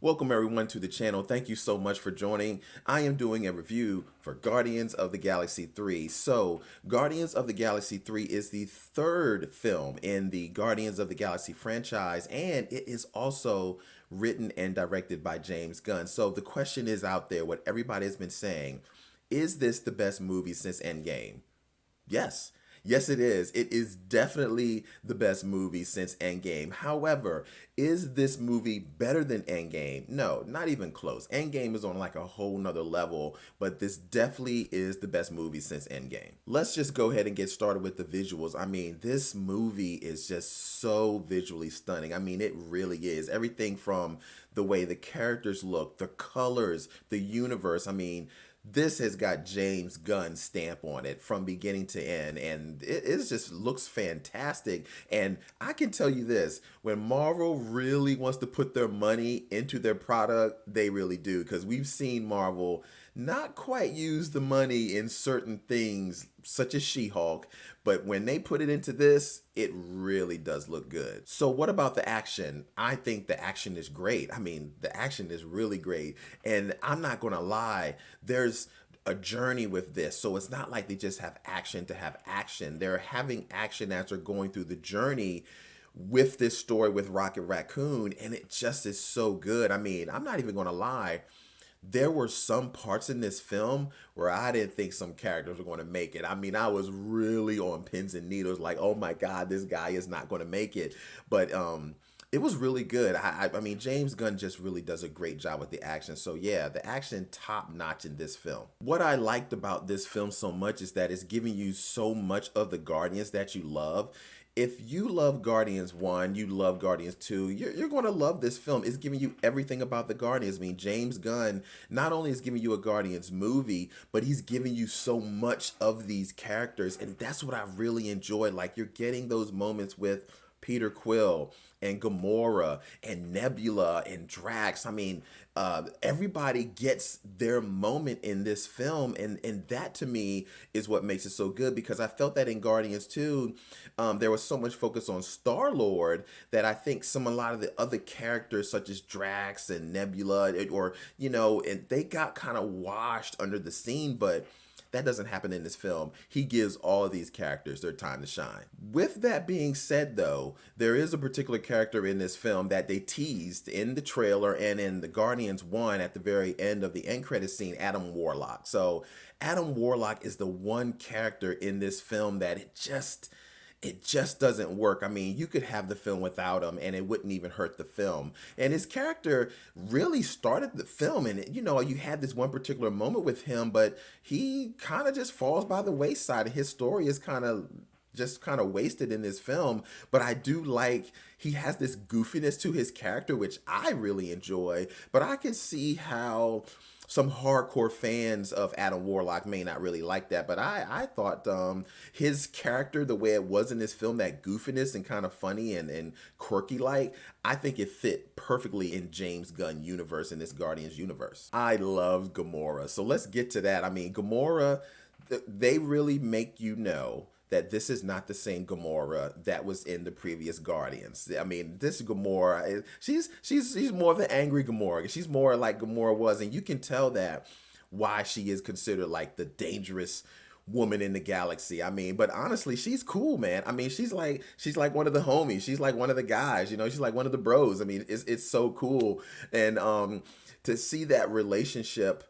Welcome everyone to the channel. Thank you so much for joining. I am doing a review for Guardians of the Galaxy 3. So, Guardians of the Galaxy 3 is the third film in the Guardians of the Galaxy franchise, and it is also written and directed by James Gunn. So the question is out there, what everybody has been saying, is this the best movie since Endgame? Yes. Yes, it is. It is definitely the best movie since Endgame. However, is this movie better than Endgame? No, not even close. Endgame is on like a whole nother level, but this definitely is the best movie since Endgame. Let's just go ahead and get started with the visuals. I mean, this movie is just so visually stunning. I mean, it really is. Everything from the way the characters look, the colors, the universe. I mean, this has got James Gunn's stamp on it from beginning to end, and it just looks fantastic. And I can tell you this, when Marvel really wants to put their money into their product, they really do, because we've seen Marvel not quite use the money in certain things such as She-Hulk, but when they put it into this, it really does look good. So what about the action? I think the action is great. I mean, the action is really great, and I'm not gonna lie, there's a journey with this. So it's not like they just have action to have action. They're having action as they're going through the journey with this story with Rocket Raccoon, and it just is so good. I mean, I'm not even gonna lie, there were some parts in this film where I didn't think some characters were going to make it. I mean, I was really on pins and needles, like, oh my God, this guy is not going to make it. But it was really good. I mean, James Gunn just really does a great job with the action. So yeah, the action top notch in this film. What I liked about this film so much is that it's giving you so much of the Guardians that you love. If you love Guardians 1, you love Guardians 2, you're going to love this film. It's giving you everything about the Guardians. I mean, James Gunn not only is giving you a Guardians movie, but he's giving you so much of these characters. And that's what I really enjoy. Like, you're getting those moments with Peter Quill and Gamora and Nebula and Drax. I mean, everybody gets their moment in this film, and that to me is what makes it so good, because I felt that in Guardians 2, there was so much focus on Star-Lord that I think a lot of the other characters such as Drax and Nebula, or, you know, and they got kind of washed under the scene, but that doesn't happen in this film. He gives all of these characters their time to shine. With that being said, though, there is a particular character in this film that they teased in the trailer and in the Guardians 1 at the very end of the end credit scene, Adam Warlock. So Adam Warlock is the one character in this film that it just doesn't work. I mean, you could have the film without him and it wouldn't even hurt the film. And his character really started the film, and you know, you had this one particular moment with him, but he kind of just falls by the wayside. His story is kind of wasted in this film. But I do like, he has this goofiness to his character, which I really enjoy. But I can see how some hardcore fans of Adam Warlock may not really like that, but I thought his character, the way it was in this film, that goofiness and kind of funny and quirky like, I think it fit perfectly in James Gunn universe, in this Guardians universe. I love Gamora, so let's get to that. I mean, Gamora, they really make you know that this is not the same Gamora that was in the previous Guardians. I mean, this Gamora, she's more of the angry Gamora. She's more like Gamora was, and you can tell that why she is considered like the dangerous woman in the galaxy. I mean, but honestly, she's cool, man. I mean, she's like one of the homies. She's like one of the guys, you know, she's like one of the bros. I mean, it's so cool. And to see that relationship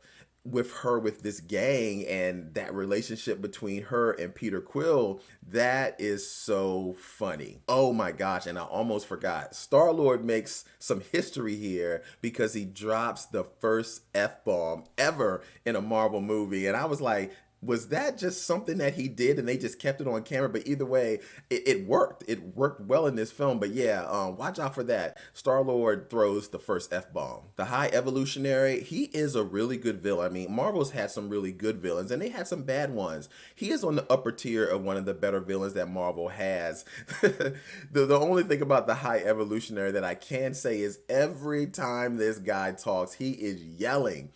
with her, with this gang, and that relationship between her and Peter Quill, that is so funny. Oh my gosh, and I almost forgot. Star-Lord makes some history here because he drops the first F-bomb ever in a Marvel movie, and I was like, was that just something that he did and they just kept it on camera? But either way, it worked. It worked well in this film. But yeah, watch out for that. Star-Lord throws the first F-bomb. The High Evolutionary, he is a really good villain. I mean, Marvel's had some really good villains, and they had some bad ones. He is on the upper tier of one of the better villains that Marvel has. The only thing about the High Evolutionary that I can say is every time this guy talks, he is yelling.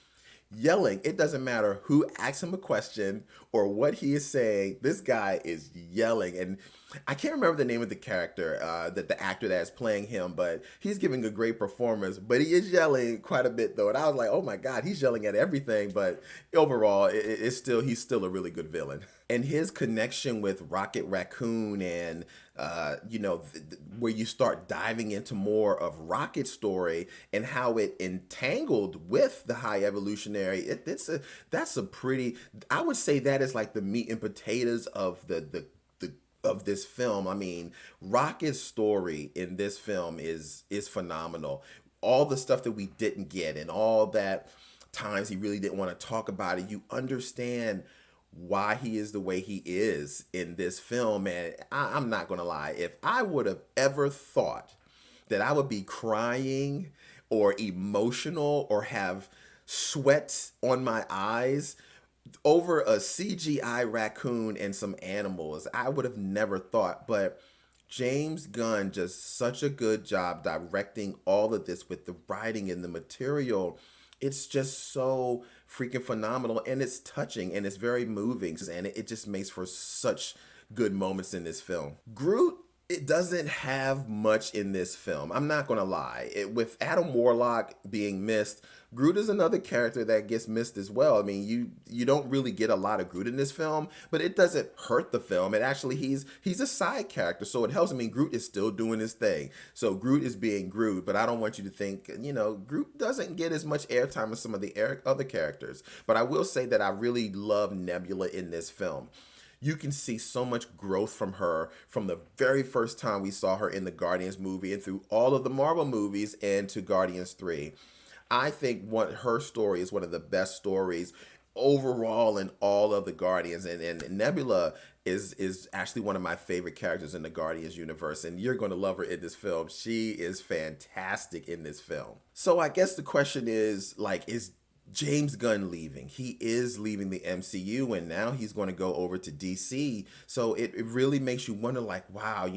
It doesn't matter who asks him a question or what he is saying. This guy is yelling, and I can't remember the name of the character, that the actor that is playing him, but he's giving a great performance. But he is yelling quite a bit though, and I was like, oh my god, he's yelling at everything. But overall, it's still he's still a really good villain. And his connection with Rocket Raccoon, and where you start diving into more of Rocket's story and how it entangled with the High Evolutionary. That's a pretty. I would say that is like the meat and potatoes of the of this film. I mean, Rocket's story in this film is phenomenal. All the stuff that we didn't get, and all that times he really didn't want to talk about it, you understand why he is the way he is in this film. And I'm not gonna lie, if I would have ever thought that I would be crying or emotional or have sweat on my eyes over a CGI raccoon and some animals, I would have never thought. But James Gunn just such a good job directing all of this with the writing and the material. It's just so freaking phenomenal, and it's touching, and it's very moving, and it just makes for such good moments in this film. Groot, it doesn't have much in this film. I'm not gonna lie. With Adam Warlock being missed, Groot is another character that gets missed as well. I mean, you don't really get a lot of Groot in this film, but it doesn't hurt the film. It actually he's a side character, so it helps. I mean, Groot is still doing his thing. So Groot is being Groot, but I don't want you to think, Groot doesn't get as much airtime as some of the other characters. But I will say that I really love Nebula in this film. You can see so much growth from her from the very first time we saw her in the Guardians movie and through all of the Marvel movies and to Guardians 3. I think her story is one of the best stories overall in all of the Guardians, and Nebula is actually one of my favorite characters in the Guardians universe, and you're going to love her in this film. She is fantastic in this film. So I guess the question is, is James Gunn leaving? He is leaving the MCU, and now he's going to go over to DC. So it really makes you wonder, wow,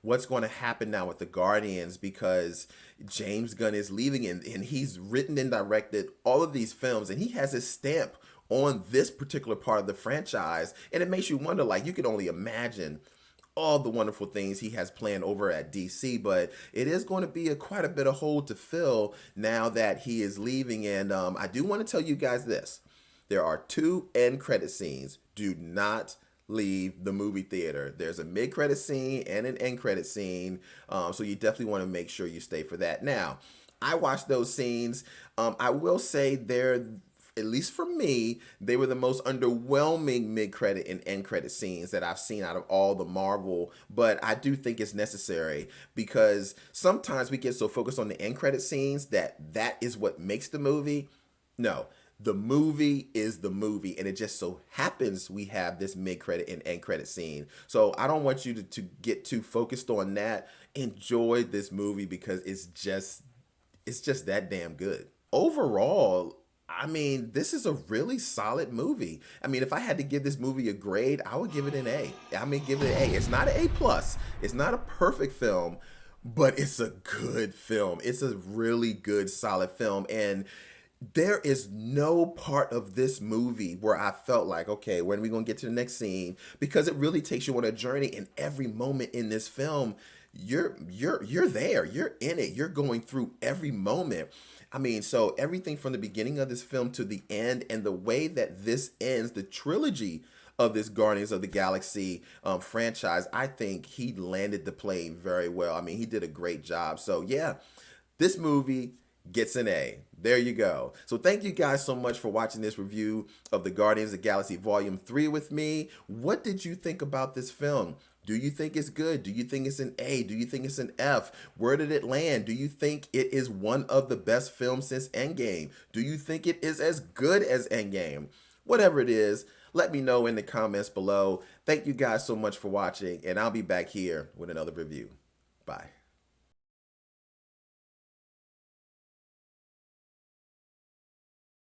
what's going to happen now with the Guardians, because James Gunn is leaving, and he's written and directed all of these films, and he has his stamp on this particular part of the franchise. And it makes you wonder, you can only imagine all the wonderful things he has planned over at DC, but it is going to be quite a bit of hole to fill now that he is leaving. And I do want to tell you guys this. There are 2 end credit scenes. Do not leave the movie theater. There's a mid-credit scene and an end credit scene, so you definitely want to make sure you stay for that. Now, I watched those scenes. I will say at least for me, they were the most underwhelming mid-credit and end-credit scenes that I've seen out of all the Marvel, but I do think it's necessary, because sometimes we get so focused on the end-credit scenes that is what makes the movie. No, the movie is the movie, and it just so happens we have this mid-credit and end-credit scene. So I don't want you to get too focused on that. Enjoy this movie, because it's just that damn good. Overall, I mean, this is a really solid movie. I mean, if I had to give this movie a grade, I would give it an A. I mean, give it an A. It's not an A+. It's not a perfect film, but it's a good film. It's a really good, solid film. And there is no part of this movie where I felt like, okay, when are we going to get to the next scene? Because it really takes you on a journey, and every moment in this film, you're there. You're in it. You're going through every moment. I mean, so everything from the beginning of this film to the end, and the way that this ends, the trilogy of this Guardians of the Galaxy franchise, I think he landed the plane very well. I mean, he did a great job. So yeah, this movie gets an A. There you go. So thank you guys so much for watching this review of the Guardians of the Galaxy Volume 3 with me. What did you think about this film? Do you think it's good? Do you think it's an A? Do you think it's an F? Where did it land? Do you think it is one of the best films since Endgame? Do you think it is as good as Endgame? Whatever it is, let me know in the comments below. Thank you guys so much for watching, and I'll be back here with another review. Bye.